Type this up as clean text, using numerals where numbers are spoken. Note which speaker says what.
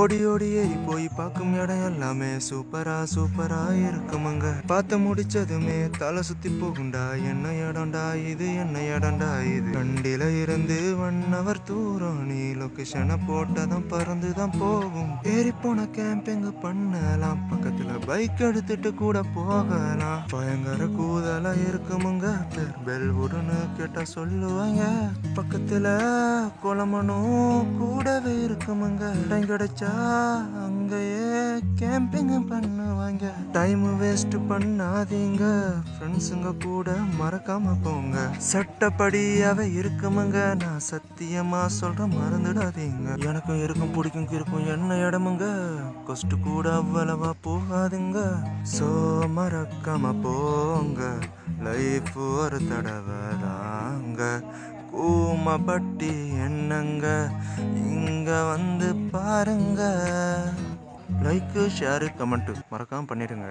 Speaker 1: ஓடி ஓடி ஏறி போய் பார்க்கும் இடம் எல்லாமே சூப்பரா சூப்பரா இருக்குமுங்க. பார்த்து முடிச்சதுமே தலை சுத்தி போகுண்டா. என்ன இடம்டா இது, என்ன இடம்டா இது. வண்டியில இருந்து 1 hour தூரம், நீ லொகேஷனை போட்டதும் பறந்துதான் போகும். ஏறி போன கேம்பிங் பண்ணலாம், பக்கத்துல பைக் எடுத்துட்டு கூட போகலாம். பயங்கர கூதலா இருக்குமுங்க. பெல்வுட்னு கேட்டா சொல்லுவாங்க. பக்கத்துல குளமனும் கூடவே இருக்குமுங்க. டைம் கிடைச்சா அங்கேயே கேம்பிங் பண்ணுவாங்க. டைம் வேஸ்ட் பண்ணாதீங்க, ஃப்ரெண்ட்ஸுங்க கூட மறக்காம போங்க. சட்டப்படியாவே இருக்குமுங்க, நான் சத்தியமா சொல்றேன், மறந்துடாதீங்க. எனக்கும் இருக்கும் பிடிக்கும் இருக்கும் என்ன இடமுங்க. கொஸ்ட் கூட அவ்வளவா போகாதுங்க. சோ மறக்காம போங்க, லைஃப் ஒரு தடவை தாங்க. கூமப்பட்டி என்னங்க, இங்க வந்து பாருங்க. லைக் ஷேரு கமெண்ட் மறக்காம பண்ணிடுங்க.